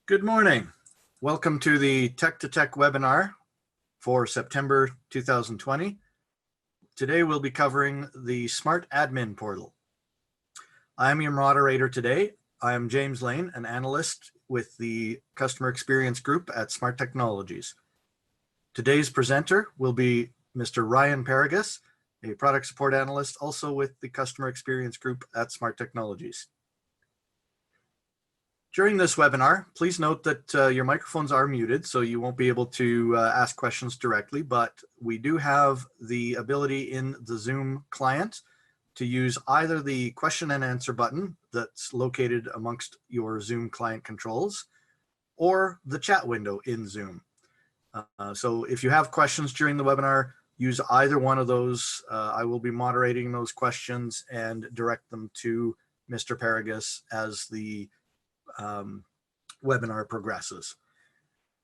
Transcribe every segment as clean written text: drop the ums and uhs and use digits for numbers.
Good morning. Welcome to the Tech2Tech webinar for September 2020. Today we'll be covering the Smart Admin Portal. I'm your moderator today. I am James Lane, an analyst with the Customer Experience Group at Smart Technologies. Today's presenter will be Mr. Ryan Paragus, a product support analyst also with the Customer Experience Group at Smart Technologies. During this webinar, please note that your microphones are muted, so you won't be able to ask questions directly, but we do have the ability in the Zoom client to use either the question and answer button that's located amongst your Zoom client controls or the chat window in Zoom. So if you have questions during the webinar, use either one of those. I will be moderating those questions and direct them to Mr. Paragus as the webinar progresses.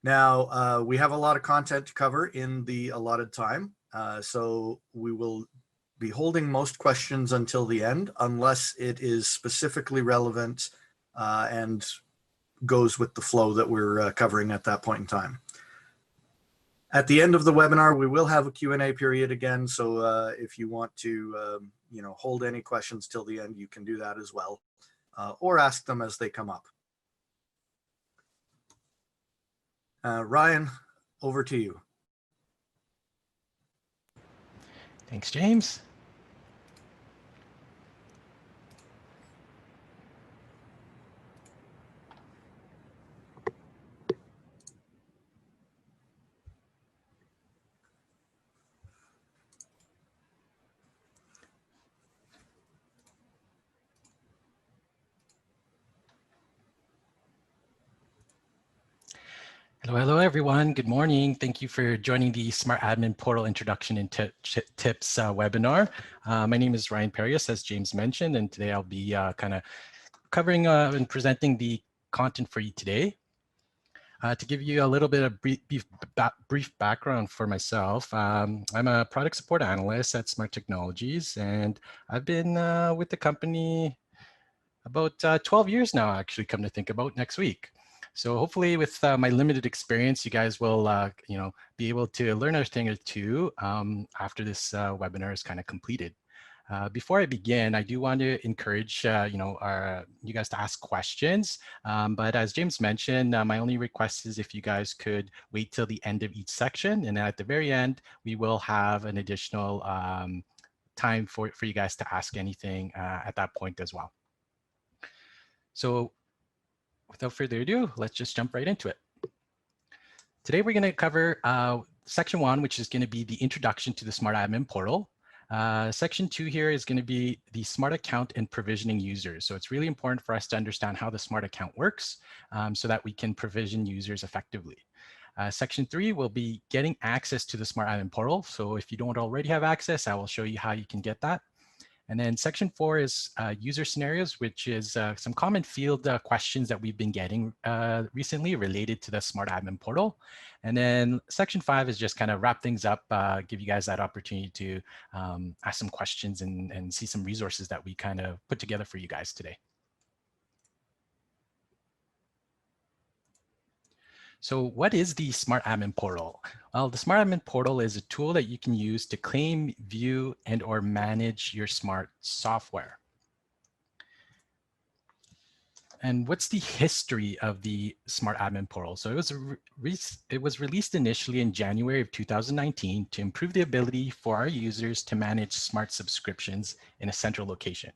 Now, we have a lot of content to cover in the allotted time, so we will be holding most questions until the end, unless it is specifically relevant and goes with the flow that we're covering at that point in time. At the end of the webinar, we will have a Q&A period again, so if you want to hold any questions till the end, you can do that as well, or ask them as they come up. Ryan, over to you. Thanks, James. Hello, everyone. Good morning. Thank you for joining the Smart Admin Portal Introduction and Tips webinar. My name is Ryan Paragus, as James mentioned, and today I'll be kind of covering and presenting the content for you today. To give you a little bit of brief background for myself, I'm a product support analyst at Smart Technologies, and I've been with the company about 12 years now, actually, come to think about, next week. So hopefully with my limited experience, you guys will, be able to learn a thing or two after this webinar is kind of completed. Before I begin, I do want to encourage, you guys to ask questions. But as James mentioned, my only request is if you guys could wait till the end of each section. And at the very end, we will have an additional time for you guys to ask anything at that point as well. So without further ado, let's just jump right into it. Today, we're going to cover section 1, which is going to be the introduction to the Smart Admin Portal. Section 2 here is going to be the Smart Account and provisioning users. So it's really important for us to understand how the Smart Account works so that we can provision users effectively. Section 3 will be getting access to the Smart Admin Portal. So if you don't already have access, I will show you how you can get that. And then section 4 is user scenarios, which is some common field questions that we've been getting recently related to the Smart Admin Portal. And then section 5 is just kind of wrap things up, give you guys that opportunity to ask some questions and see some resources that we kind of put together for you guys today. So what is the Smart Admin Portal? Well, the Smart Admin Portal is a tool that you can use to claim, view, and/or manage your smart software. And what's the history of the Smart Admin Portal? So it was released initially in January of 2019 to improve the ability for our users to manage smart subscriptions in a central location.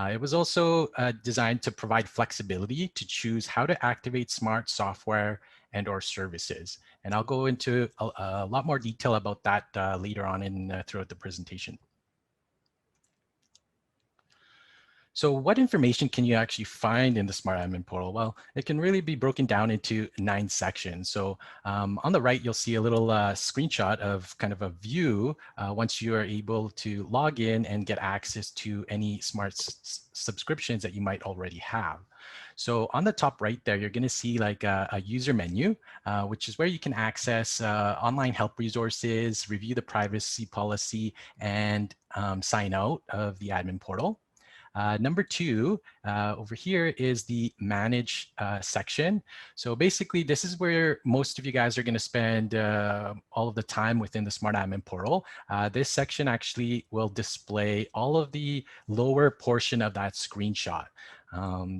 It was also designed to provide flexibility to choose how to activate smart software and/or services. And I'll go into a lot more detail about that later on throughout the presentation. So what information can you actually find in the Smart Admin Portal? Well, it can really be broken down into 9 sections. So on the right, you'll see a little screenshot of kind of a view once you are able to log in and get access to any smart subscriptions that you might already have. So on the top right there, you're going to see like a user menu, which is where you can access online help resources, review the privacy policy, and sign out of the admin portal. Number two, over here is the manage section. So basically, this is where most of you guys are going to spend all of the time within the Smart Admin portal. This section actually will display all of the lower portion of that screenshot.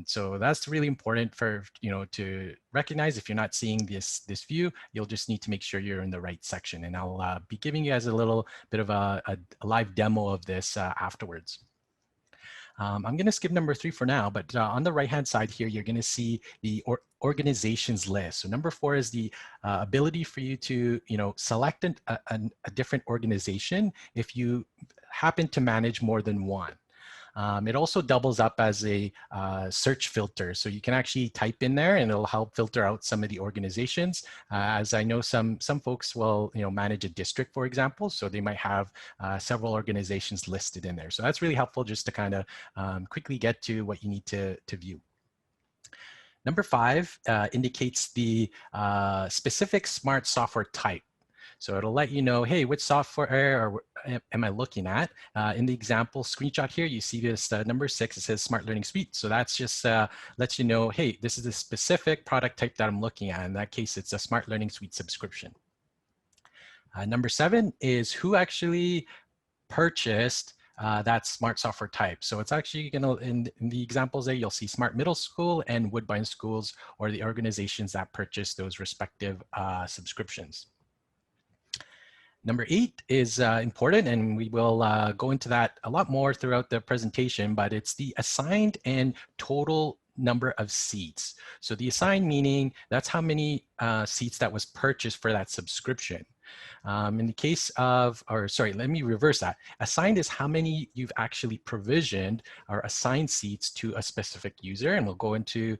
So that's really important for, to recognize. If you're not seeing this view, you'll just need to make sure you're in the right section. And I'll be giving you guys a little bit of a live demo of this afterwards. I'm going to skip number 3 for now, but on the right-hand side here, you're going to see the organizations list. So number 4 is the ability for you to, select a different organization if you happen to manage more than one. It also doubles up as a search filter. So you can actually type in there and it'll help filter out some of the organizations. As I know, some folks will manage a district, for example, so they might have several organizations listed in there. So that's really helpful just to kind of quickly get to what you need to view. Number 5 indicates the specific smart software type. So it'll let you know, hey, which software am I looking at? In the example screenshot here, you see this number 6, it says Smart Learning Suite. So that's just lets you know, hey, this is a specific product type that I'm looking at. In that case, it's a Smart Learning Suite subscription. Number 7 is who actually purchased that smart software type. So it's actually going to, in the examples there, you'll see Smart Middle School and Woodbine Schools, or the organizations that purchase those respective subscriptions. Number 8 is important, and we will go into that a lot more throughout the presentation, but it's the assigned and total number of seats. So the assigned meaning that's how many seats that was purchased for that subscription. In the case of, or sorry, let me reverse that. Assigned is how many you've actually provisioned or assigned seats to a specific user, and we'll go into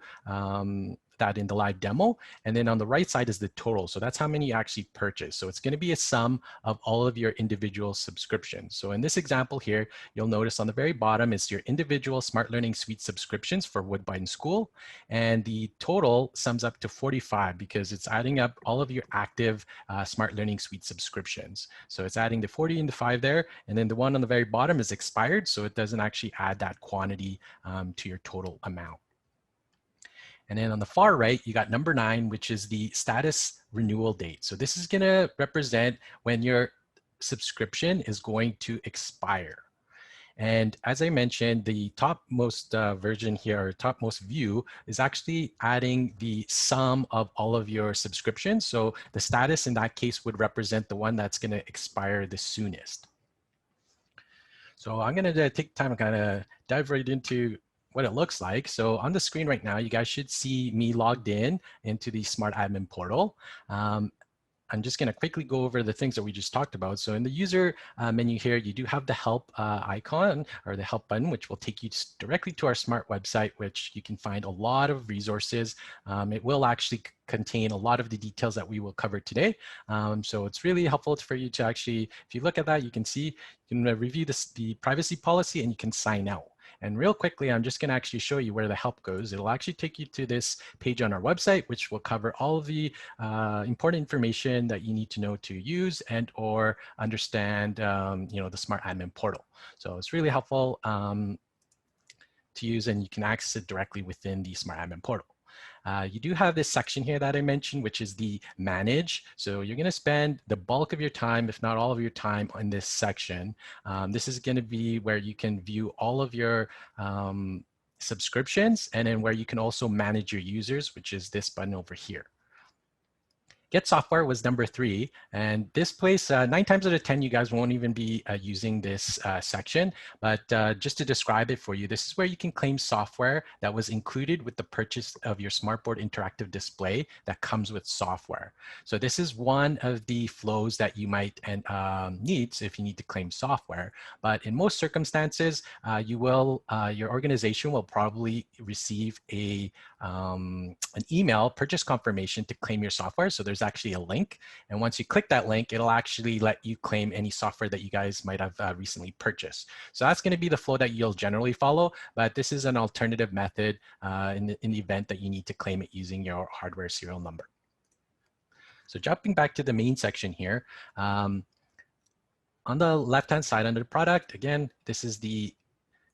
that in the live demo. And then on the right side is the total. So that's how many you actually purchased. So it's going to be a sum of all of your individual subscriptions. So in this example here, you'll notice on the very bottom is your individual Smart Learning Suite subscriptions for Woodbine School. And the total sums up to 45 because it's adding up all of your active Smart Learning Suite subscriptions. So it's adding the 40 and the 5 there. And then the one on the very bottom is expired. So it doesn't actually add that quantity to your total amount. And then on the far right, you got number 9, which is the status renewal date. So this is going to represent when your subscription is going to expire. And as I mentioned, the topmost version here, or topmost view, is actually adding the sum of all of your subscriptions. So the status in that case would represent the one that's going to expire the soonest. So I'm going to take time and kind of dive right into what it looks like. So on the screen right now, you guys should see me logged in into the Smart Admin portal. I'm just going to quickly go over the things that we just talked about. So in the user menu here, you do have the help icon or the help button, which will take you directly to our Smart website, which you can find a lot of resources. It will actually contain a lot of the details that we will cover today. So it's really helpful for you to actually, if you look at that, you can see, you can review the privacy policy and you can sign out. And real quickly, I'm just going to actually show you where the help goes. It'll actually take you to this page on our website, which will cover all of the important information that you need to know to use and or understand, the Smart Admin portal. So it's really helpful to use, and you can access it directly within the Smart Admin portal. You do have this section here that I mentioned, which is the manage. So you're going to spend the bulk of your time, if not all of your time, on this section. This is going to be where you can view all of your subscriptions, and then where you can also manage your users, which is this button over here. Get software was number 3, and this place, 9 times out of 10, you guys won't even be using this section, but just to describe it for you, this is where you can claim software that was included with the purchase of your smartboard interactive display that comes with software. So this is one of the flows that you might need if you need to claim software, but in most circumstances, your organization will probably receive an email purchase confirmation to claim your software. So there's actually a link, and once you click that link, it'll actually let you claim any software that you guys might have recently purchased. So that's going to be the flow that you'll generally follow, but this is an alternative method in the event that you need to claim it using your hardware serial number. So jumping back to the main section here, on the left-hand side under the product, again, this is the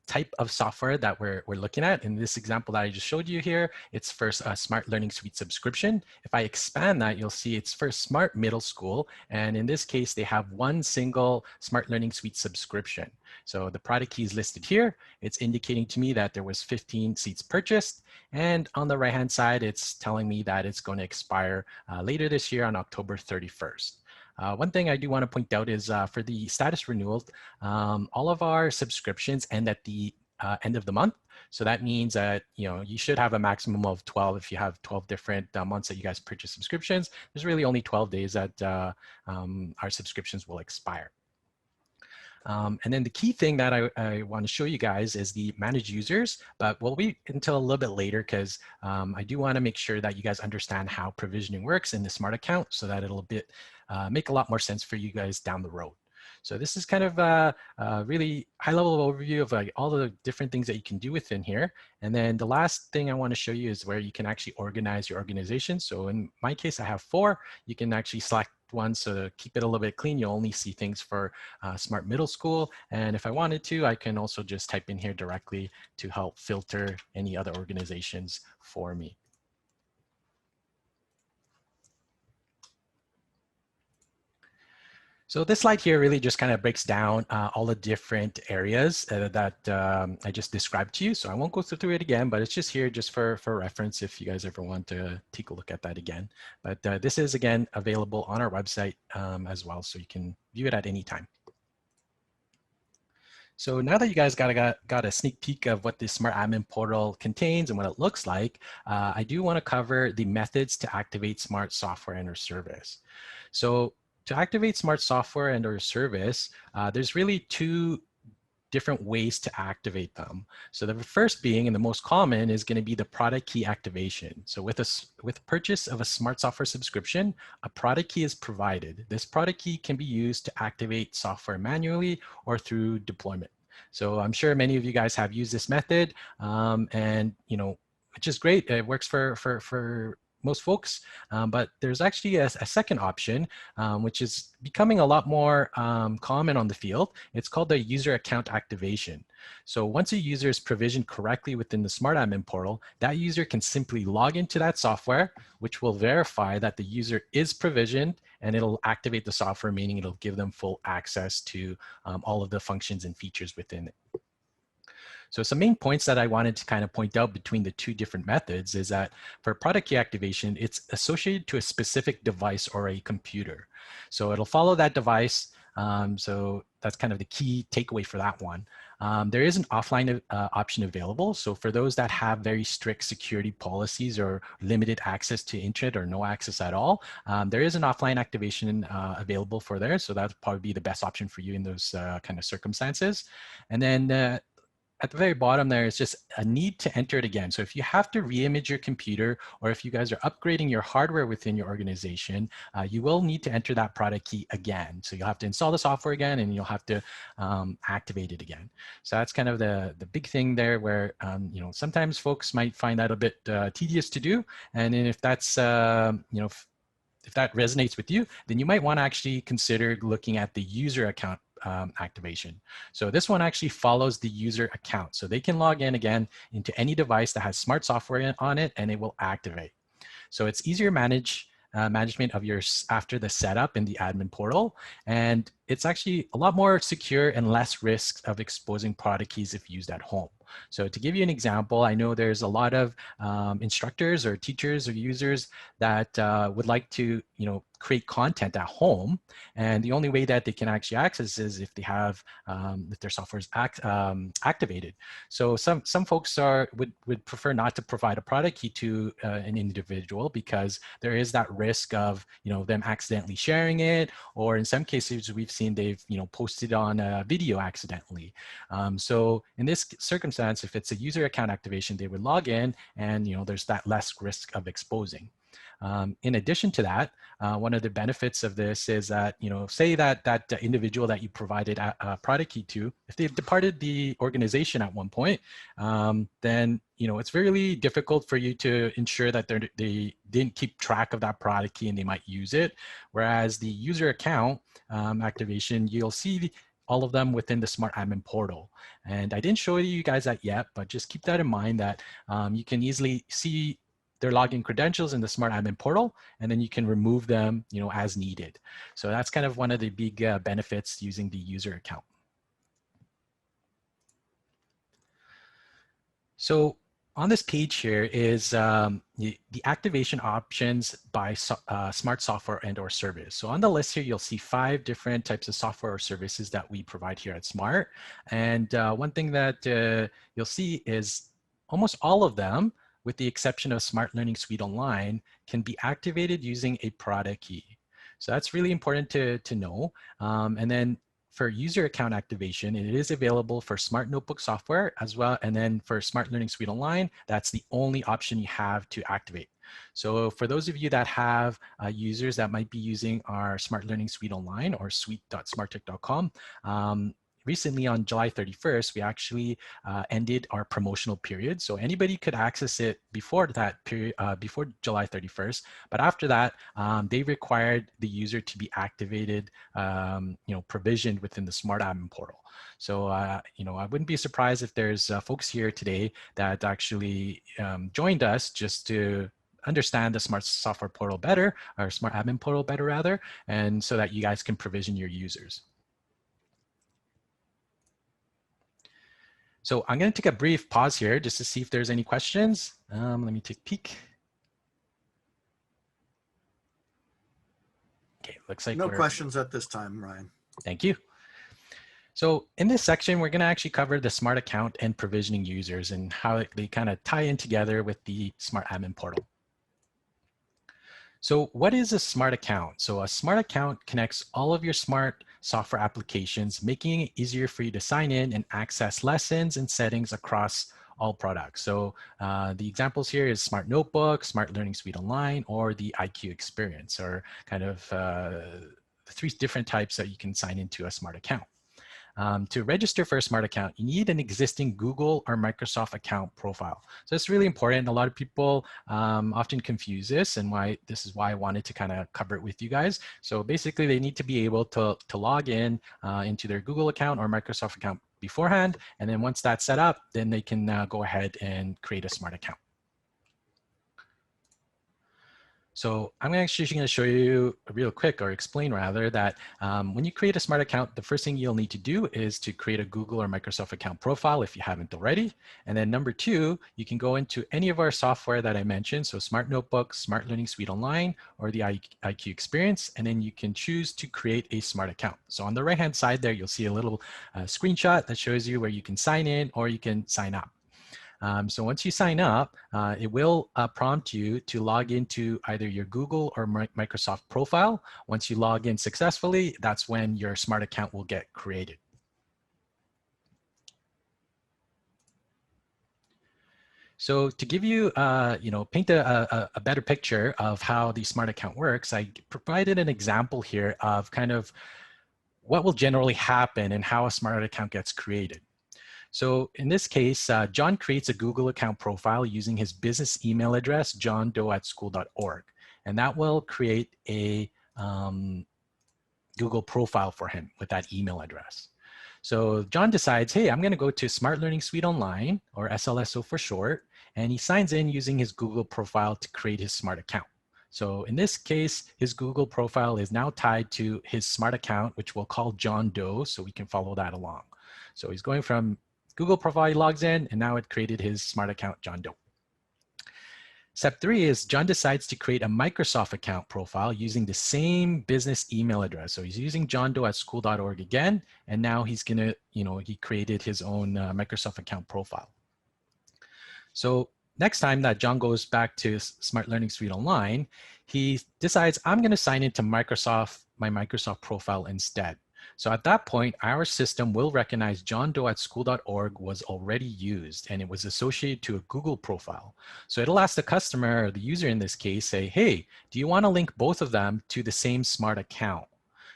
type of software that we're looking at. In this example that I just showed you here, it's for a Smart Learning Suite subscription. If I expand that, you'll see it's for Smart Middle School. And in this case, they have one single Smart Learning Suite subscription. So the product key is listed here. It's indicating to me that there was 15 seats purchased. And on the right-hand side, it's telling me that it's going to expire later this year on October 31st. One thing I do want to point out is for the status renewals, all of our subscriptions end at the end of the month. So that means that you should have a maximum of 12 if you have 12 different months that you guys purchase subscriptions. There's really only 12 days that our subscriptions will expire. And then the key thing that I want to show you guys is the managed users, but we'll wait until a little bit later because I do want to make sure that you guys understand how provisioning works in the Smart account so that it'll make a lot more sense for you guys down the road. So this is kind of a really high-level overview of all the different things that you can do within here. And then the last thing I want to show you is where you can actually organize your organization. So in my case, I have 4. You can actually select one, so to keep it a little bit clean, you'll only see things for Smart Middle School. And if I wanted to, I can also just type in here directly to help filter any other organizations for me. So this slide here really just kind of breaks down all the different areas that I just described to you. So I won't go through it again, but it's just here just for reference if you guys ever want to take a look at that again. But this is, again, available on our website as well, so you can view it at any time. So now that you guys got a sneak peek of what the Smart Admin Portal contains and what it looks like, I do want to cover the methods to activate Smart Software and or service. So to activate Smart Software and or service, there's really 2 different ways to activate them. So the first being, and the most common, is going to be the product key activation. So with purchase of a Smart Software subscription, a product key is provided. This product key can be used to activate software manually or through deployment. So I'm sure many of you guys have used this method, and which is great. It works for most folks, but there's actually a second option, which is becoming a lot more common on the field. It's called the user account activation. So once a user is provisioned correctly within the Smart Admin Portal, that user can simply log into that software, which will verify that the user is provisioned, and it'll activate the software, meaning it'll give them full access to all of the functions and features within it. So some main points that I wanted to kind of point out between the 2 different methods is that for product key activation, it's associated to a specific device or a computer. So it'll follow that device. So that's kind of the key takeaway for that one. There is an offline option available. So for those that have very strict security policies or limited access to internet or no access at all, there is an offline activation available for there. So that'd probably be the best option for you in those kind of circumstances. And then at the very bottom there is just a need to enter it again. So if you have to reimage your computer, or if you guys are upgrading your hardware within your organization, you will need to enter that product key again. So you'll have to install the software again, and you'll have to activate it again. So that's kind of the big thing there, where sometimes folks might find that a bit tedious to do. And then if that's if that resonates with you, then you might want to actually consider looking at the user account activation. So this one actually follows the user account. So they can log in again into any device that has Smart Software on it, and it will activate. So it's easier management of yours after the setup in the admin portal. And it's actually a lot more secure and less risk of exposing product keys if used at home. So to give you an example, I know there's a lot of instructors or teachers or users that would like to, create content at home, and the only way that they can actually access is if they have if their software is activated. So some folks would prefer not to provide a product key to an individual, because there is that risk of them accidentally sharing it, or in some cases we've seen they've posted on a video accidentally. So in this circumstance, if it's a user account activation, they would log in, and there's that less risk of exposing. In addition to that, one of the benefits of this is that, say that individual that you provided a product key to, if they've departed the organization at one point, then, it's really difficult for you to ensure that they didn't keep track of that product key and they might use it. Whereas the user account activation, you'll see all of them within the Smart Admin portal. And I didn't show you guys that yet, but just keep that in mind that you can easily see their login credentials in the Smart Admin portal, and then you can remove them, as needed. So that's kind of one of the big benefits using the user account. So on this page here is the activation options by smart software and or service. So on the list here, you'll see 5 different types of software or services that we provide here at Smart. And one thing that you'll see is almost all of them, with the exception of Smart Learning Suite Online, can be activated using a product key. So that's really important to know. And then for user account activation, it is available for Smart Notebook software as well. And then for Smart Learning Suite Online, that's the only option you have to activate. So for those of you that have users that might be using our Smart Learning Suite Online or suite.smarttech.com, recently on July 31st, we actually ended our promotional period. So anybody could access it before that period, before July 31st. But after that, they required the user to be activated, provisioned within the Smart Admin portal. So, I wouldn't be surprised if there's folks here today that actually joined us just to understand the Smart Software portal better, or Smart Admin portal better rather, and so that you guys can provision your users. So I'm going to take a brief pause here just to see if there's any questions. Let me take a peek. Okay, looks like no questions at this time, Ryan. Thank you. So in this section, we're going to actually cover the Smart Account and provisioning users and how they kind of tie in together with the Smart Admin portal. So what is a Smart Account? So a Smart Account connects all of your Smart software applications, making it easier for you to sign in and access lessons and settings across all products. So the examples here is Smart Notebook, Smart Learning Suite Online, or the IQ Experience, or kind of the 3 different types that you can sign into a Smart Account. To register for a Smart Account, you need an existing Google or Microsoft account profile. So it's really important. A lot of people often confuse this, and this is why I wanted to kind of cover it with you guys. So basically, they need to be able to log in into their Google account or Microsoft account beforehand. And then once that's set up, then they can go ahead and create a Smart Account. So I'm actually going to show you real quick, or explain rather, that when you create a Smart Account, the first thing you'll need to do is to create a Google or Microsoft account profile if you haven't already. And then number 2, you can go into any of our software that I mentioned, so Smart Notebook, Smart Learning Suite Online, or the IQ Experience, and then you can choose to create a Smart Account. So on the right-hand side there, you'll see a little screenshot that shows you where you can sign in or you can sign up. So once you sign up, it will prompt you to log into either your Google or Microsoft profile. Once you log in successfully, that's when your Smart Account will get created. So to give you, paint a better picture of how the Smart Account works, I provided an example here of kind of what will generally happen and how a Smart Account gets created. So in this case, John creates a Google account profile using his business email address, johndoe@school.org. And that will create a Google profile for him with that email address. So John decides, hey, I'm going to go to Smart Learning Suite Online, or SLSO for short, and he signs in using his Google profile to create his Smart Account. So in this case, his Google profile is now tied to his Smart Account, which we'll call John Doe, so we can follow that along. So he's going from Google profile, he logs in, and now it created his Smart Account, John Doe. Step 3 is John decides to create a Microsoft account profile using the same business email address. So he's using johndoe@school.org again, and now he's gonna, he created his own Microsoft account profile. So next time that John goes back to Smart Learning Suite Online, he decides, I'm gonna sign into my Microsoft profile instead. So at that point, our system will recognize johndoe@school.org was already used, and it was associated to a Google profile. So it'll ask the customer, or the user in this case, say, hey, do you want to link both of them to the same Smart Account?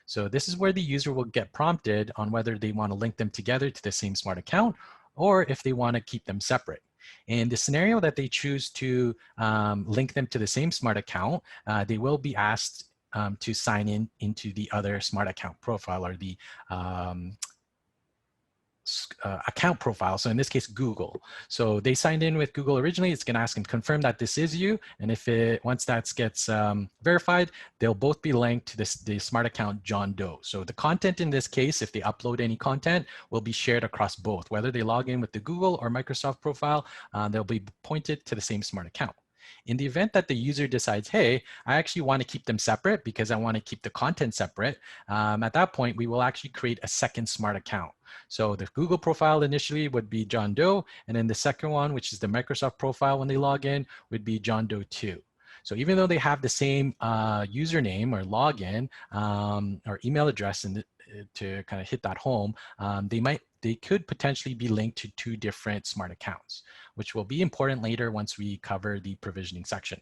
So this is where the user will get prompted on whether they want to link them together to the same Smart Account, or if they want to keep them separate. In the scenario that they choose to link them to the same Smart Account, they will be asked to sign in into the other Smart Account profile, or the account profile. So in this case, Google. So they signed in with Google originally. It's going to ask and confirm that this is you. And if once that gets verified, they'll both be linked to the smart account John Doe. So the content in this case, if they upload any content, will be shared across both. Whether they log in with the Google or Microsoft profile, they'll be pointed to the same smart account. In the event that the user decides, hey, I actually want to keep them separate because I want to keep the content separate, at that point, we will actually create a second smart account. So the Google profile initially would be John Doe, and then the second one, which is the Microsoft profile when they log in, would be John Doe 2. So even though they have the same username or login or email address to kind of hit that home, they could potentially be linked to two different smart accounts, which will be important later once we cover the provisioning section.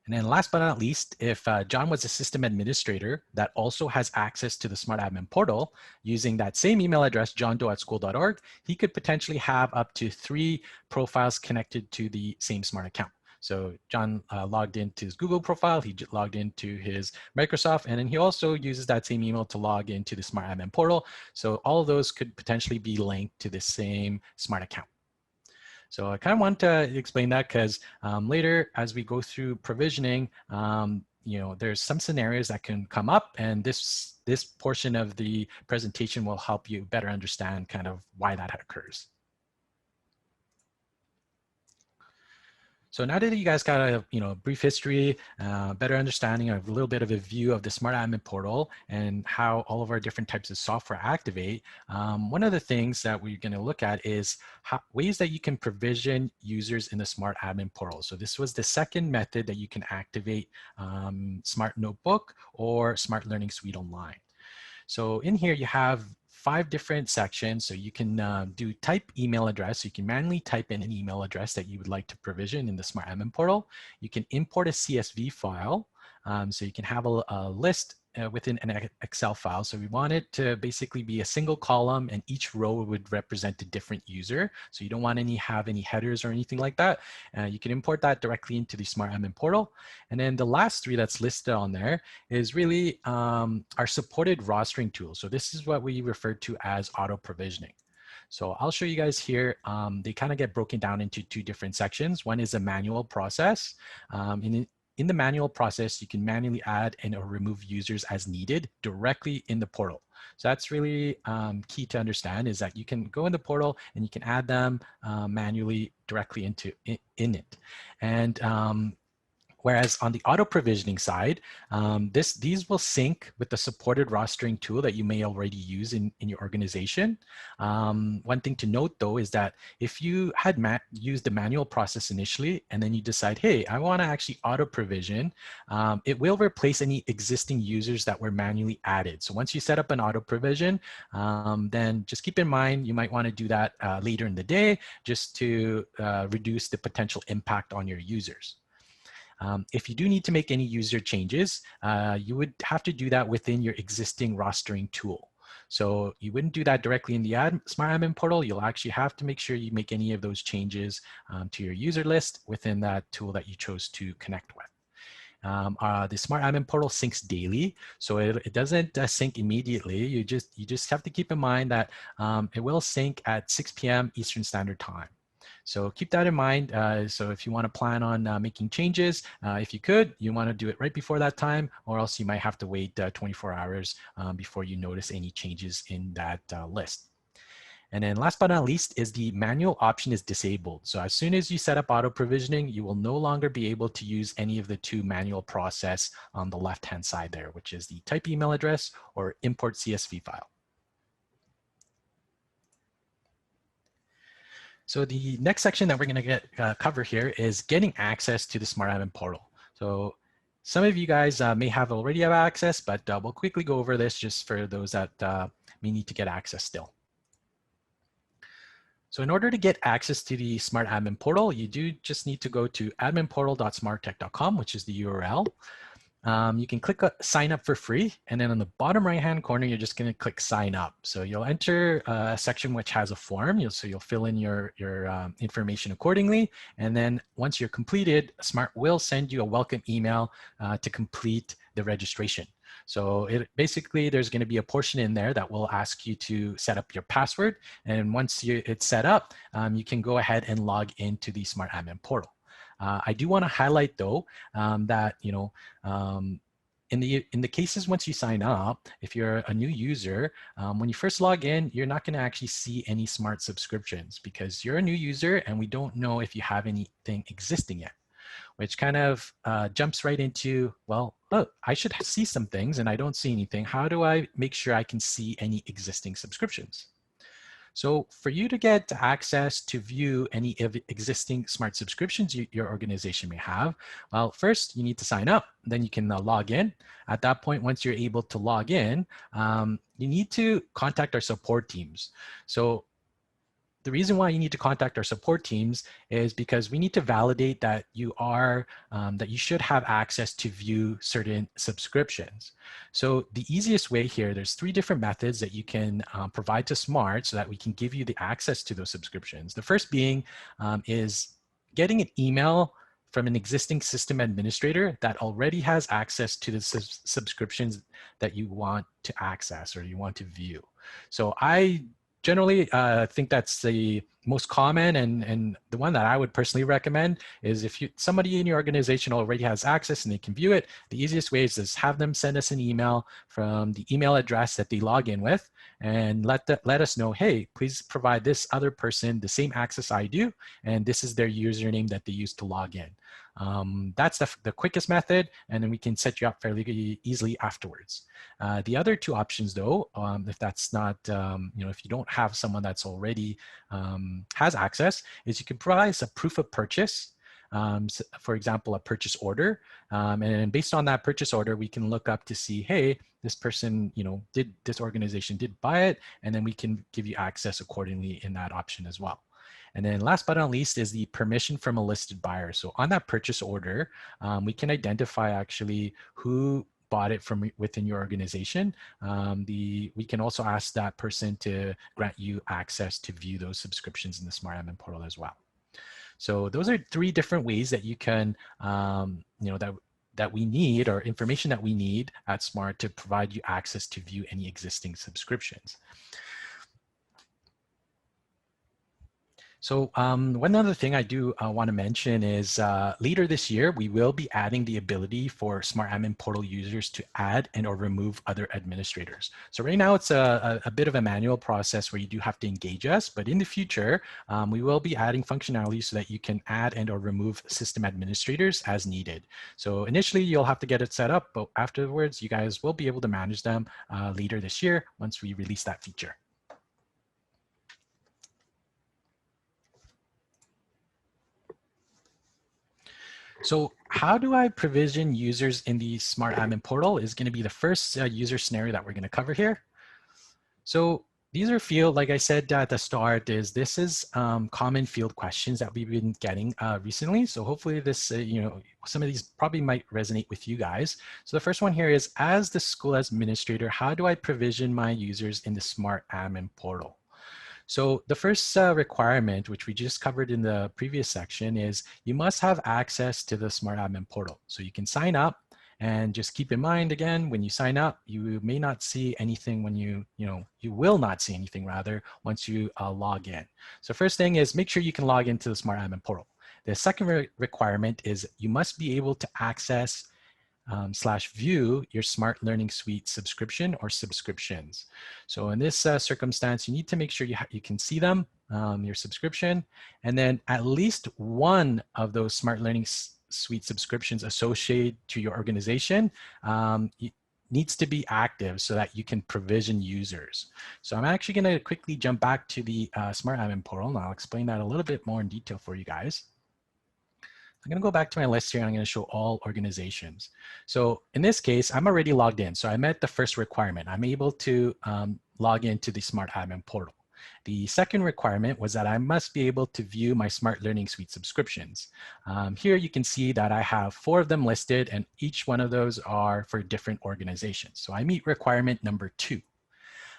And then last but not least, if John was a system administrator that also has access to the Smart Admin portal using that same email address, johndoe@school.org, he could potentially have up to 3 profiles connected to the same smart account. So John logged into his Google profile, he logged into his Microsoft, and then he also uses that same email to log into the Smart Admin portal. So all of those could potentially be linked to the same smart account. So I kind of want to explain that because later as we go through provisioning, there's some scenarios that can come up, and this portion of the presentation will help you better understand kind of why that occurs. So now that you guys got a brief history, better understanding of a little bit of a view of the Smart Admin portal and how all of our different types of software activate, one of the things that we're going to look at is ways that you can provision users in the Smart Admin portal. So this was the second method that you can activate Smart Notebook or Smart Learning Suite Online. So in here you have 5 different sections. So you can do type email address. So you can manually type in an email address that you would like to provision in the Smart Admin portal. You can import a CSV file. So you can have a list within an Excel file. So we want it to basically be a single column, and each row would represent a different user. So you don't want have any headers or anything like that. You can import that directly into the Smart Admin portal. And then the last 3 that's listed on there is really our supported rostering tool. So this is what we refer to as auto provisioning. So I'll show you guys here. They kind of get broken down into 2 different sections. One is a manual process. In the manual process, you can manually add and or remove users as needed directly in the portal. So that's really key to understand, is that you can go in the portal and you can add them manually directly in it. And whereas on the auto provisioning side, these will sync with the supported rostering tool that you may already use in your organization. One thing to note though is that if you had used the manual process initially and then you decide, hey, I want to actually auto provision, it will replace any existing users that were manually added. So once you set up an auto provision, then just keep in mind you might want to do that later in the day just to reduce the potential impact on your users. If you do need to make any user changes, you would have to do that within your existing rostering tool. So you wouldn't do that directly in the Smart Admin portal. You'll actually have to make sure you make any of those changes to your user list within that tool that you chose to connect with. The Smart Admin portal syncs daily, so it doesn't sync immediately. You just have to keep in mind that it will sync at 6 p.m. Eastern Standard Time. So keep that in mind. So if you want to plan on making changes, if you want to do it right before that time, or else you might have to wait 24 hours before you notice any changes in that list. And then last but not least is the manual option is disabled. So as soon as you set up auto provisioning, you will no longer be able to use any of the 2 manual process on the left-hand side there, which is the type email address or import CSV file. So the next section that we're going to cover here is getting access to the Smart Admin portal. So some of you guys may already have access, but we'll quickly go over this just for those that may need to get access still. So in order to get access to the Smart Admin portal, you do just need to go to adminportal.smarttech.com, which is the URL. You can click sign up for free, and then on the bottom right hand corner you're just going to click sign up. So you'll enter a section which has a form, so you'll fill in your information accordingly, and then once you're completed, Smart will send you a welcome email to complete the registration. So basically there's going to be a portion in there that will ask you to set up your password. And once it's set up, you can go ahead and log into the Smart Admin portal. I do want to highlight though that, in the cases once you sign up, if you're a new user, when you first log in, you're not going to actually see any smart subscriptions because you're a new user and we don't know if you have anything existing yet, which kind of jumps right into, well, oh, I should see some things and I don't see anything. How do I make sure I can see any existing subscriptions? So for you to get access to view any existing smart subscriptions your organization may have, well, first you need to sign up, then you can log in. At that point, once you're able to log in, you need to contact our support teams. So the reason why you need to contact our support teams is because we need to validate that you are, that you should have access to view certain subscriptions. So the easiest way here, there's 3 different methods that you can provide to Smart so that we can give you the access to those subscriptions. The first being is getting an email from an existing system administrator that already has access to the subscriptions that you want to access or you want to view. So I generally, I think that's the most common and the one that I would personally recommend is if somebody in your organization already has access and they can view it, the easiest way is just have them send us an email from the email address that they log in with and let us know, hey, please provide this other person the same access I do, and this is their username that they use to log in. That's the quickest method, and then we can set you up fairly easily afterwards. The other 2 options though, if that's not, if you don't have someone that's already has access, is you can provide a proof of purchase. So for example, a purchase order. And based on that purchase order, we can look up to see, hey, this person, this organization did buy it, and then we can give you access accordingly in that option as well. And then last but not least is the permission from a listed buyer. So on that purchase order, we can identify actually who bought it from within your organization. We can also ask that person to grant you access to view those subscriptions in the Smart Admin portal as well. So those are 3 different ways that you can, that we need, or information that we need at Smart to provide you access to view any existing subscriptions. So one other thing I do want to mention is later this year, we will be adding the ability for Smart Admin portal users to add and or remove other administrators. So right now it's a bit of a manual process where you do have to engage us, but in the future, we will be adding functionality so that you can add and or remove system administrators as needed. So initially you'll have to get it set up, but afterwards you guys will be able to manage them later this year once we release that feature. So how do I provision users in the Smart Admin portal is going to be the first user scenario that we're going to cover here. So these are field, like I said at the start, this is common field questions that we've been getting recently. So hopefully this, some of these probably might resonate with you guys. So the first one here is, as the school administrator, how do I provision my users in the Smart Admin portal? So the first requirement, which we just covered in the previous section, is you must have access to the Smart Admin portal. So you can sign up, and just keep in mind, again, when you sign up, you may not see anything when you will not see anything rather once you log in. So first thing is make sure you can log into the Smart Admin portal. The second requirement is you must be able to access /view your Smart Learning Suite subscription or subscriptions. So in this circumstance, you need to make sure you can see them, your subscription, and then at least one of those Smart Learning Suite subscriptions associated to your organization needs to be active so that you can provision users. So I'm actually going to quickly jump back to the Smart Admin portal, and I'll explain that a little bit more in detail for you guys. I'm going to go back to my list here and I'm going to show all organizations. So in this case, I'm already logged in. So I met the first requirement. I'm able to log into the Smart Admin portal. The second requirement was that I must be able to view my Smart Learning Suite subscriptions. Here you can see that I have 4 of them listed, and each one of those are for different organizations. So I meet requirement number 2.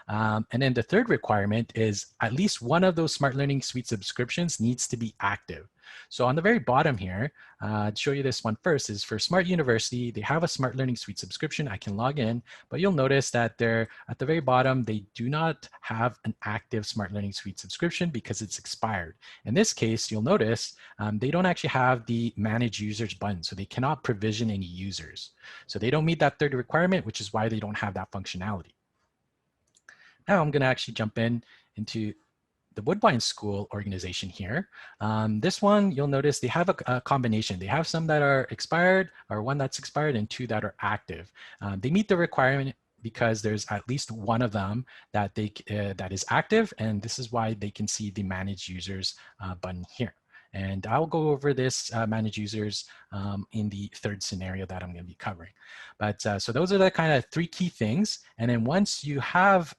And then the third requirement is at least one of those Smart Learning Suite subscriptions needs to be active. So on the very bottom here, to show you this one first is for Smart University. They have a Smart Learning Suite subscription. I can log in, but you'll notice that they're at the very bottom, they do not have an active Smart Learning Suite subscription because it's expired. In this case, you'll notice they don't actually have the Manage Users button, so they cannot provision any users. So they don't meet that third requirement, which is why they don't have that functionality. Now I'm going to actually jump into the Woodbine School organization here. This one, you'll notice they have a combination. They have some that are expired, or one that's expired, and two that are active. They meet the requirement because there's at least one of them that that is active, and this is why they can see the Manage Users button here. And I'll go over this Manage Users in the third scenario that I'm going to be covering. But so those are the kind of three key things. And then once you have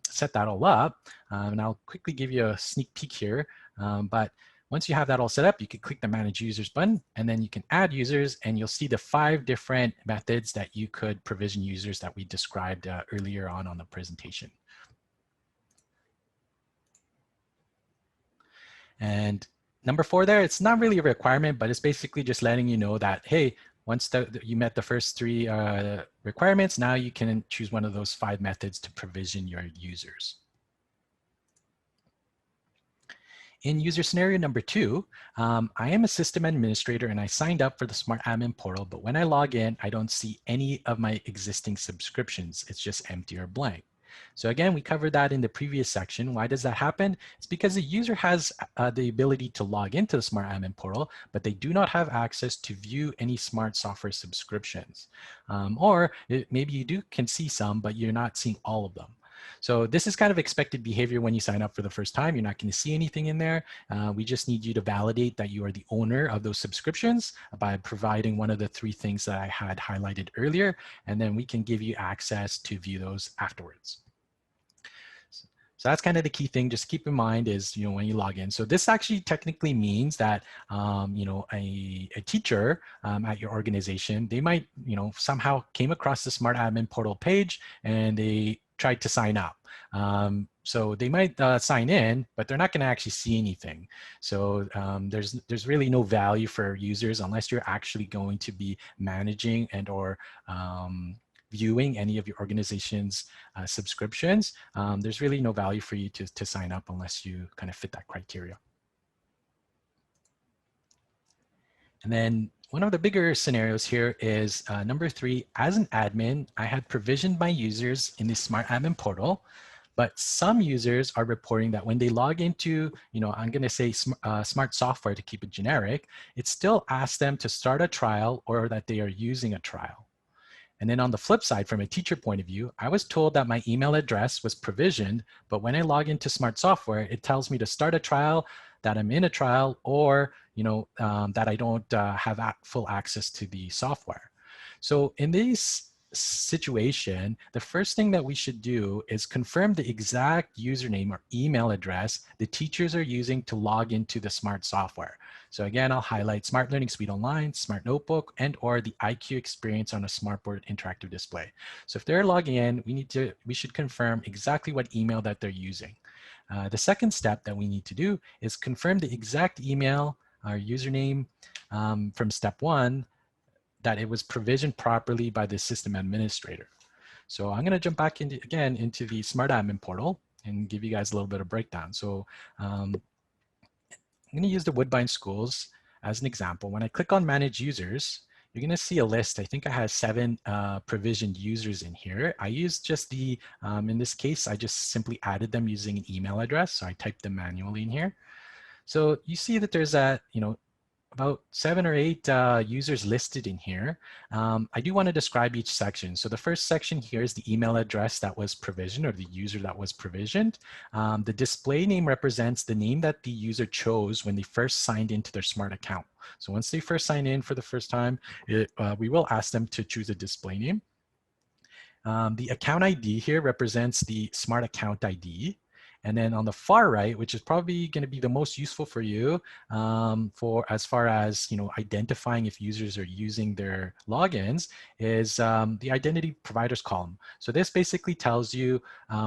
set that all up, and I'll quickly give you a sneak peek here, but once you have that all set up, you can click the Manage Users button, and then you can add users, and you'll see the 5 different methods that you could provision users that we described earlier on the presentation. And number 4 there, it's not really a requirement, but it's basically just letting you know that, hey, once you met the first 3 requirements, now you can choose one of those 5 methods to provision your users. In user scenario number 2, I am a system administrator and I signed up for the Smart Admin portal, but when I log in, I don't see any of my existing subscriptions. It's just empty or blank. So again, we covered that in the previous section. Why does that happen? It's because the user has the ability to log into the Smart Admin portal, but they do not have access to view any smart software subscriptions. Maybe you can see some, but you're not seeing all of them. So this is kind of expected behavior when you sign up for the first time. You're not going to see anything in there. We just need you to validate that you are the owner of those subscriptions by providing one of the 3 things that I had highlighted earlier, and then we can give you access to view those afterwards. So that's kind of the key thing. Just keep in mind is, when you log in. So this actually technically means that, a teacher at your organization, they might, somehow came across the Smart Admin portal page and they tried to sign up. So they might sign in, but they're not going to actually see anything. So there's really no value for users unless you're actually going to be managing and or viewing any of your organization's subscriptions. There's really no value for you to sign up unless you kind of fit that criteria. And then one of the bigger scenarios here is number 3, as an admin, I had provisioned my users in the Smart Admin portal, but some users are reporting that when they log into, I'm going to say smart software to keep it generic, it still asks them to start a trial or that they are using a trial. And then on the flip side, from a teacher point of view, I was told that my email address was provisioned, but when I log into Smart Software, it tells me to start a trial, that I'm in a trial, or that I don't have full access to the software. So in this situation, the first thing that we should do is confirm the exact username or email address the teachers are using to log into the Smart Software. So again, I'll highlight Smart Learning Suite Online, Smart Notebook, and or the IQ experience on a Smartboard interactive display. So if they're logging in, we should confirm exactly what email that they're using. The second step that we need to do is confirm the exact email or username from step 1 that it was provisioned properly by the system administrator. So I'm going to jump back into the Smart Admin portal and give you guys a little bit of breakdown. So I'm going to use the Woodbine Schools as an example. When I click on Manage Users, you're going to see a list. I think I have 7 provisioned users in here. I used just in this case, I just simply added them using an email address. So I typed them manually in here. So you see that there's about 7 or 8 users listed in here. I do want to describe each section. So the first section here is the email address that was provisioned, or the user that was provisioned. The display name represents the name that the user chose when they first signed into their Smart account. So once they first sign in for the first time, we will ask them to choose a display name. The account ID here represents the Smart account ID. And then on the far right, which is probably going to be the most useful for you for as far as identifying if users are using their logins, is the identity providers column. So this basically tells you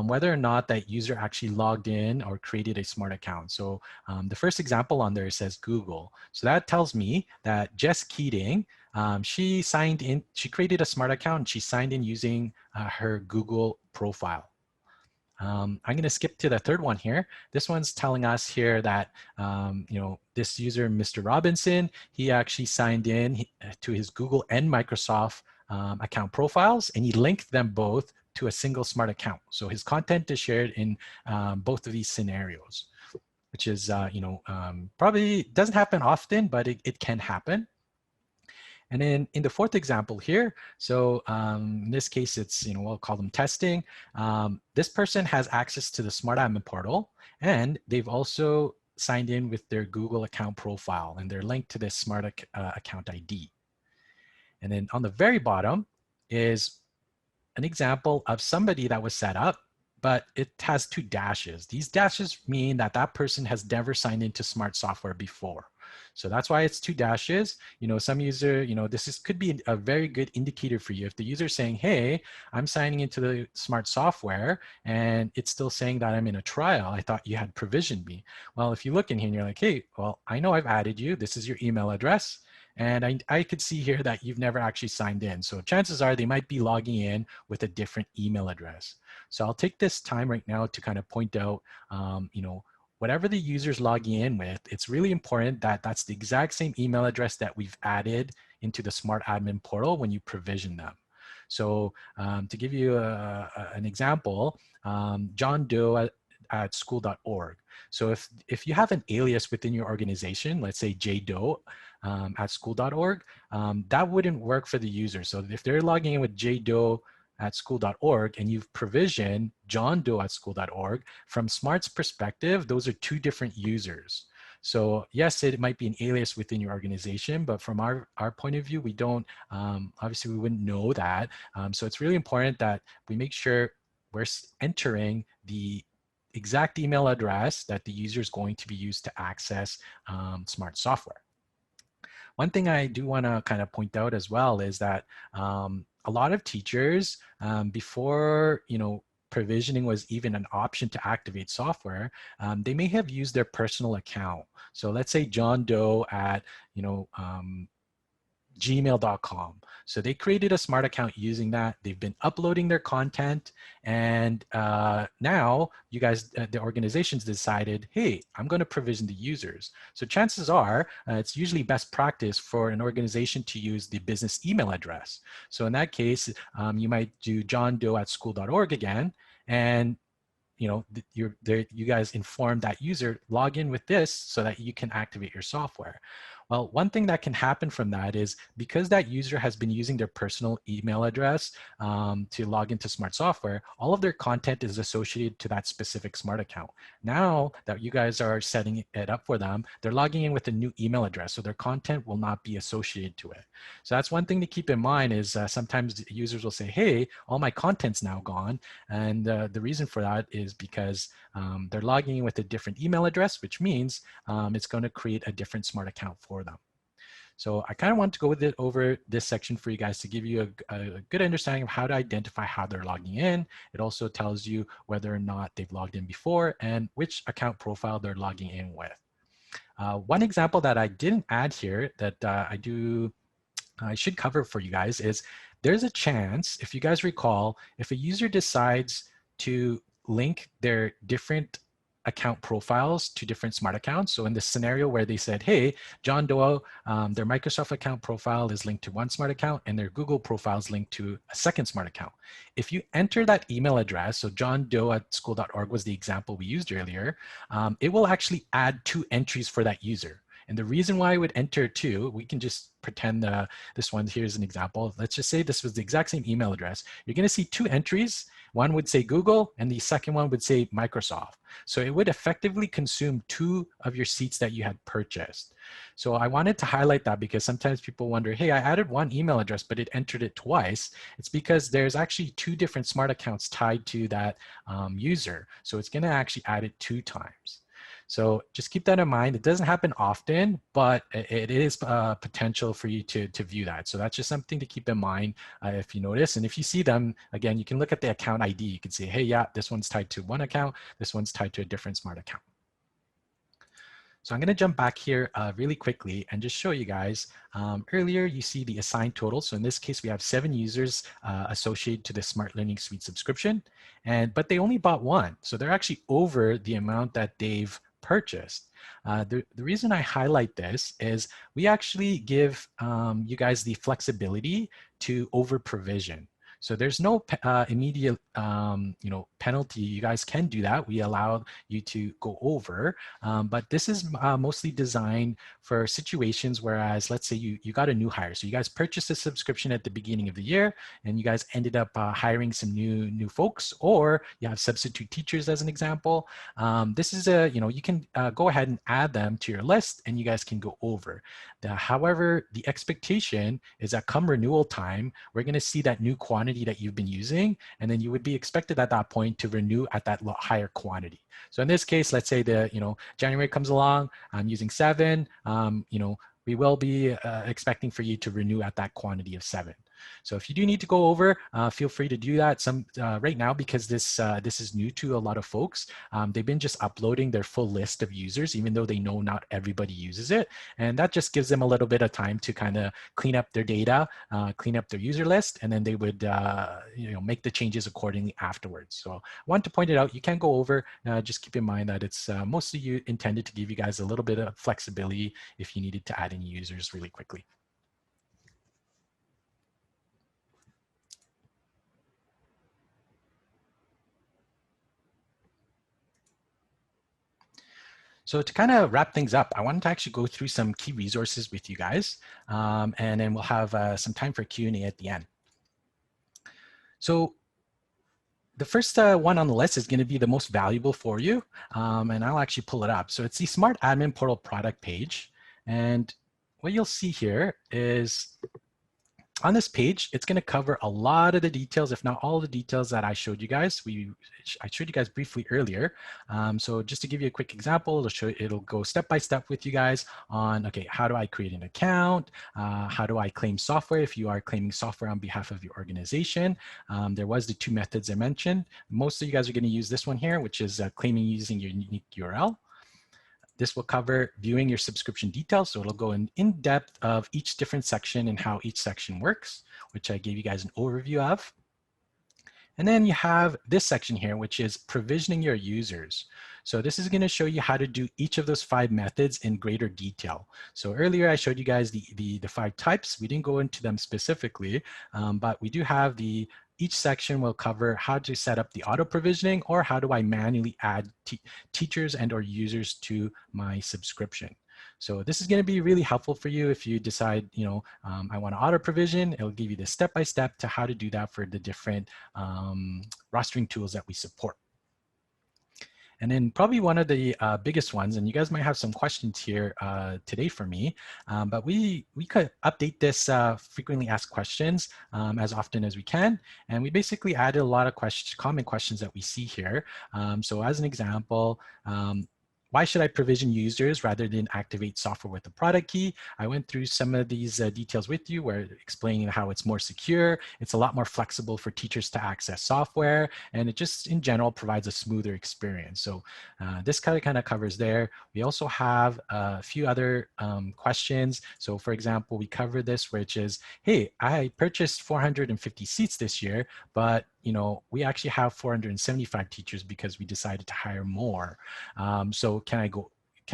whether or not that user actually logged in or created a smart account. So the first example on there says Google. So that tells me that Jess Keating, she signed in, she created a smart account and she signed in using her Google profile. I'm going to skip to the third one here. This one's telling us here that, this user, Mr. Robinson, he actually signed in to his Google and Microsoft account profiles, and he linked them both to a single smart account. So his content is shared in both of these scenarios, which is, probably doesn't happen often, but it can happen. And then in the fourth example here, so in this case, it's, we'll call them testing. This person has access to the Smart Admin portal, and they've also signed in with their Google account profile, and they're linked to this Smart account ID. And then on the very bottom is an example of somebody that was set up, but it has 2 dashes. These dashes mean that that person has never signed into Smart software before. So that's why it's 2 dashes. Some user, could be a very good indicator for you. If the user is saying, hey, I'm signing into the Smart software and it's still saying that I'm in a trial, I thought you had provisioned me. Well, if you look in here and you're like, hey, well, I know I've added you. This is your email address. And I could see here that you've never actually signed in. So chances are they might be logging in with a different email address. So I'll take this time right now to kind of point out, whatever the user's logging in with, it's really important that that's the exact same email address that we've added into the Smart Admin portal when you provision them. So to give you an example, John Doe at school.org. So if you have an alias within your organization, let's say jdoe at school.org, that wouldn't work for the user. So if they're logging in with jdoe at school.org and you've provisioned John Doe at school.org, from Smart's perspective, those are 2 different users. So yes, it might be an alias within your organization, but from our point of view, we don't, obviously we wouldn't know that. So it's really important that we make sure we're entering the exact email address that the user is going to be used to access Smart software. One thing I do want to kind of point out as well is that a lot of teachers, before provisioning was even an option to activate software, they may have used their personal account. So let's say John Doe at gmail.com. So they created a Smart account using that. They've been uploading their content, and now you guys, the organizations decided, hey, I'm going to provision the users. So chances are it's usually best practice for an organization to use the business email address. So in that case, you might do John Doe at school.org again, and you guys inform that user, log in with this so that you can activate your software. Well, one thing that can happen from that is because that user has been using their personal email address to log into Smart software, all of their content is associated to that specific Smart account. Now that you guys are setting it up for them, they're logging in with a new email address, so their content will not be associated to it. So that's one thing to keep in mind is sometimes users will say, hey, all my content's now gone. And the reason for that is because they're logging in with a different email address, which means it's going to create a different Smart account for them. So I kind of want to go with it over this section for you guys to give you a good understanding of how to identify how they're logging in. It also tells you whether or not they've logged in before and which account profile they're logging in with. One example that I didn't add here that I should cover for you guys is there's a chance, if you guys recall, if a user decides to link their different account profiles to different Smart accounts. So in this scenario where they said, hey, John Doe, their Microsoft account profile is linked to one Smart account and their Google profile is linked to a second Smart account. If you enter that email address, so John Doe at school.org was the example we used earlier, it will actually add 2 entries for that user. And the reason why I would enter 2, we can just pretend this one here is an example. Let's just say this was the exact same email address. You're going to see 2 entries. One would say Google, and the second one would say Microsoft. So it would effectively consume 2 of your seats that you had purchased. So I wanted to highlight that because sometimes people wonder, hey, I added 1 email address, but it entered it twice. It's because there's actually 2 different smart accounts tied to that user. So it's going to actually add it 2 times. So just keep that in mind. It doesn't happen often, but it is potential for you to view that. So that's just something to keep in mind if you notice. And if you see them, again, you can look at the account ID. You can say, hey, yeah, this one's tied to one account. This one's tied to a different smart account. So I'm going to jump back here really quickly and just show you guys. Earlier, you see the assigned total. So in this case, we have 7 users associated to the Smart Learning Suite subscription, but they only bought 1. So they're actually over the amount that they've purchased. The reason I highlight this is we actually give you guys the flexibility to over provision. So there's no immediate penalty. You guys can do that. We allow you to go over, but this is mostly designed for situations whereas let's say you got a new hire. So you guys purchased a subscription at the beginning of the year and you guys ended up hiring some new folks, or you have substitute teachers as an example. This is you can go ahead and add them to your list and you guys can go over. However, the expectation is that come renewal time, we're going to see that new quantity that you've been using, and then you would be expected at that point to renew at that higher quantity. So in this case, let's say January comes along, I'm using 7, we will be expecting for you to renew at that quantity of 7. So if you do need to go over, feel free to do that. Right now, because this is new to a lot of folks, they've been just uploading their full list of users, even though they know not everybody uses it. And that just gives them a little bit of time to kind of clean up their data, clean up their user list, and then they would make the changes accordingly afterwards. So I want to point it out, you can go over, just keep in mind that it's mostly intended to give you guys a little bit of flexibility if you needed to add any users really quickly. So to kind of wrap things up, I wanted to actually go through some key resources with you guys, and then we'll have some time for Q&A at the end. So the first one on the list is going to be the most valuable for you, and I'll actually pull it up. So it's the Smart Admin Portal product page, and what you'll see here is on this page, it's going to cover a lot of the details, if not all the details that I showed you guys. I showed you guys briefly earlier. So just to give you a quick example, it'll go step by step with you guys on, okay, how do I create an account? How do I claim software if you are claiming software on behalf of your organization? There was the 2 methods I mentioned. Most of you guys are going to use this one here, which is claiming using your unique URL. This will cover viewing your subscription details. So it'll go in depth of each different section and how each section works, which I gave you guys an overview of. And then you have this section here, which is provisioning your users. So this is going to show you how to do each of those 5 methods in greater detail. So earlier I showed you guys the 5 types. We didn't go into them specifically, but we do have each section will cover how to set up the auto provisioning, or how do I manually add teachers and or users to my subscription. So this is going to be really helpful for you if you decide, I want to auto provision. It'll give you the step-by-step to how to do that for the different rostering tools that we support. And then probably one of the biggest ones, and you guys might have some questions here today for me, but we could update this frequently asked questions as often as we can. And we basically added a lot of common questions that we see here. So as an example, why should I provision users rather than activate software with the product key? I went through some of these details with you, where explaining how it's more secure. It's a lot more flexible for teachers to access software, and it just in general provides a smoother experience. So this kind of covers there. We also have a few other questions. So for example, we cover this, which is, hey, I purchased 450 seats this year, but we actually have 475 teachers because we decided to hire more. So can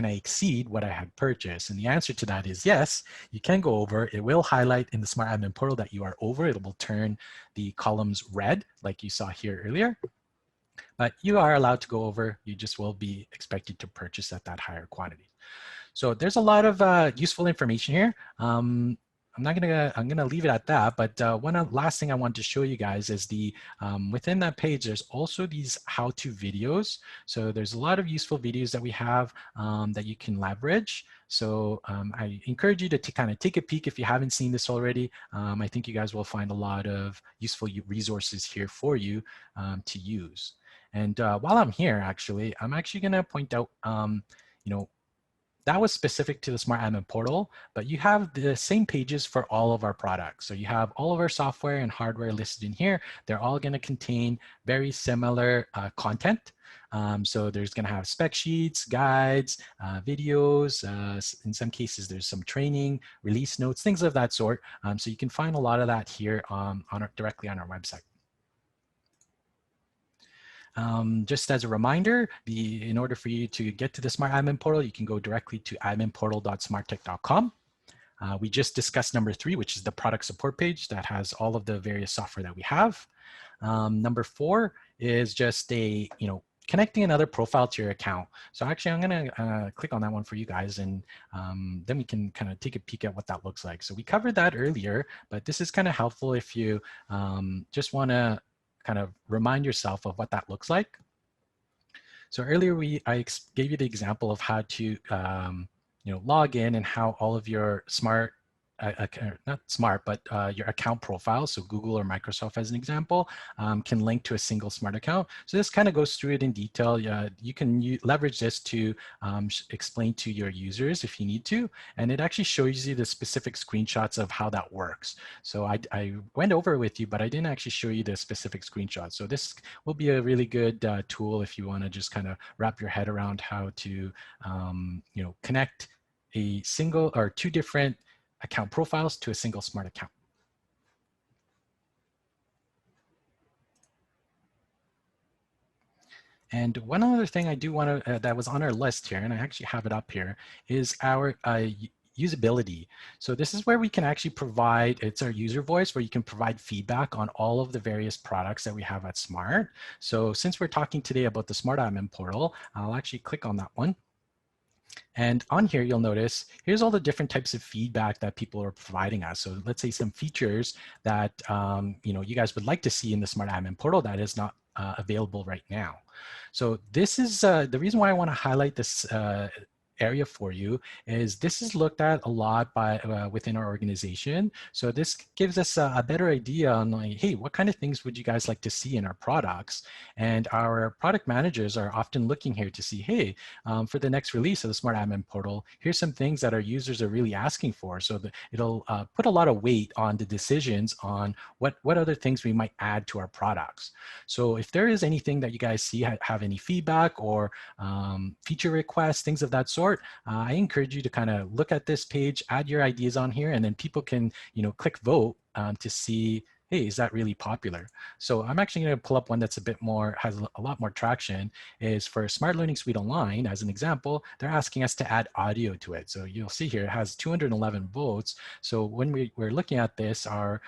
I exceed what I had purchased? And the answer to that is yes, you can go over. It will highlight in the Smart Admin Portal that you are over. It will turn the columns red like you saw here earlier. But you are allowed to go over. You just will be expected to purchase at that higher quantity. So there's a lot of useful information here. I'm gonna leave it at that, but last thing I want to show you guys is within that page, there's also these how-to videos. So there's a lot of useful videos that we have that you can leverage. So I encourage you to kind of take a peek if you haven't seen this already. I think you guys will find a lot of useful resources here for you to use. And while I'm here, I'm actually gonna point out, you know, that was specific to the Smart Admin portal, but you have the same pages for all of our products. So you have all of our software and hardware listed in here. They're all going to contain very similar content. So there's going to have spec sheets, guides, videos. In some cases, there's some training, release notes, things of that sort. So you can find a lot of that here directly on our website. Just as a reminder, in order for you to get to the Smart Admin portal, you can go directly to adminportal.smarttech.com. We just discussed number 3, which is the product support page that has all of the various software that we have. Number 4 is just connecting another profile to your account. So actually, I'm gonna click on that one for you guys, and then we can kind of take a peek at what that looks like. So we covered that earlier, but this is kind of helpful if you just wanna kind of remind yourself of what that looks like. So earlier I gave you the example of how to log in and how all of your not smart, but your account profile, so Google or Microsoft as an example, can link to a single smart account. So this kind of goes through it in detail. You can leverage this to explain to your users if you need to, and it actually shows you the specific screenshots of how that works. So I went over it with you, but I didn't actually show you the specific screenshots. So this will be a really good tool if you want to just kind of wrap your head around how to connect a single or 2 different account profiles to a single smart account. And one other thing I do want to, that was on our list here, and I actually have it up here, is our usability. So this is where we can actually provide, it's our user voice, where you can provide feedback on all of the various products that we have at Smart. So since we're talking today about the Smart Admin portal, I'll actually click on that one. And on here, you'll notice, here's all the different types of feedback that people are providing us. So let's say some features that you guys would like to see in the Smart Admin portal that is not available right now. So this is the reason why I want to highlight this area for you is this is looked at a lot by within our organization. So this gives us a better idea on like, hey, what kind of things would you guys like to see in our products? And our product managers are often looking here to see, hey, for the next release of the Smart Admin portal, here's some things that our users are really asking for. So that it'll put a lot of weight on the decisions on what other things we might add to our products. So if there is anything that you guys see, have any feedback or feature requests, things of that sort, I encourage you to kind of look at this page, add your ideas on here, and then people can, click vote to see, hey, is that really popular? So I'm actually going to pull up one that's a bit more, has a lot more traction, is for Smart Learning Suite Online, as an example, they're asking us to add audio to it. So you'll see here, it has 211 votes. So when we're looking at this, our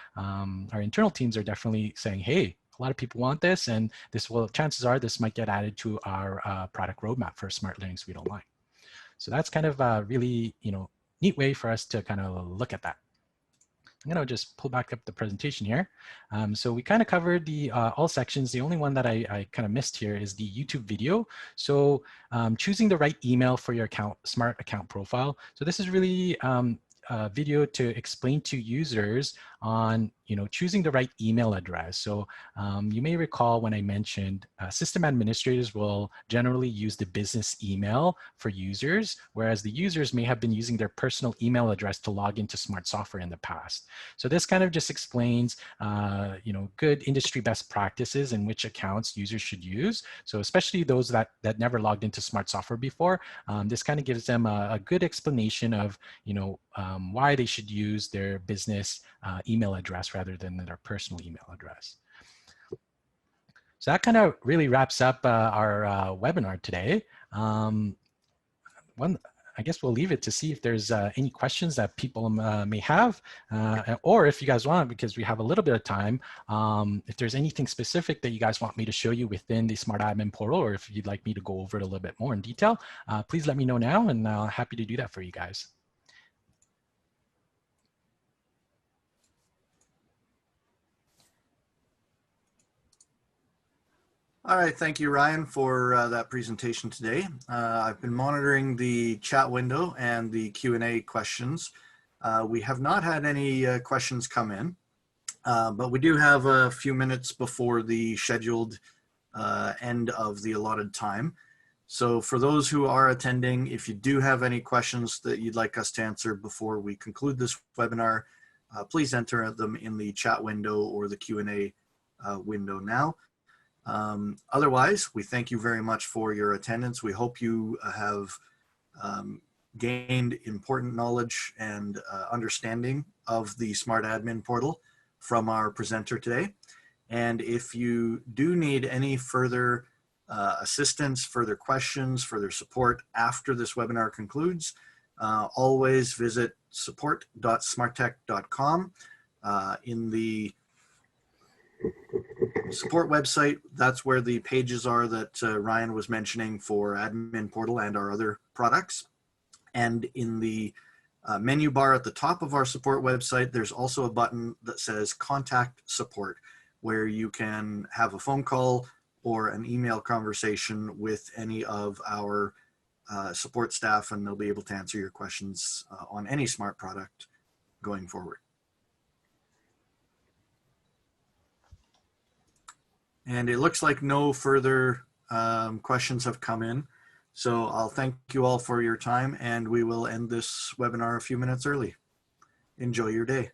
internal teams are definitely saying, hey, a lot of people want this, and this will, chances are this might get added to our product roadmap for Smart Learning Suite Online. So that's kind of a really, neat way for us to kind of look at that. I'm going to just pull back up the presentation here. So we kind of covered the all sections. The only one that I kind of missed here is the YouTube video. So choosing the right email for your smart account profile. So this is really a video to explain to users on choosing the right email address. So you may recall when I mentioned system administrators will generally use the business email for users, whereas the users may have been using their personal email address to log into Smart Software in the past. So this kind of just explains good industry best practices and which accounts users should use. So especially those that never logged into Smart Software before, this kind of gives them a good explanation of why they should use their business email address rather than their personal email address. So that kind of really wraps up our webinar today. I guess we'll leave it to see if there's any questions that people may have, or if you guys want, because we have a little bit of time, if there's anything specific that you guys want me to show you within the Smart Admin portal, or if you'd like me to go over it a little bit more in detail, please let me know now, and happy to do that for you guys. All right, thank you, Ryan, for that presentation today. I've been monitoring the chat window and the Q&A questions. We have not had any questions come in, but we do have a few minutes before the scheduled end of the allotted time. So for those who are attending, if you do have any questions that you'd like us to answer before we conclude this webinar, please enter them in the chat window or the Q&A window now. Otherwise, we thank you very much for your attendance. We hope you have gained important knowledge and understanding of the Smart Admin portal from our presenter today. And if you do need any further assistance, further questions, further support after this webinar concludes, always visit support.smarttech.com. In the support website, that's where the pages are that Ryan was mentioning for Admin Portal and our other products. And in the menu bar at the top of our support website, there's also a button that says Contact Support, where you can have a phone call or an email conversation with any of our support staff, and they'll be able to answer your questions on any smart product going forward. And it looks like no further questions have come in. So I'll thank you all for your time, and we will end this webinar a few minutes early. Enjoy your day.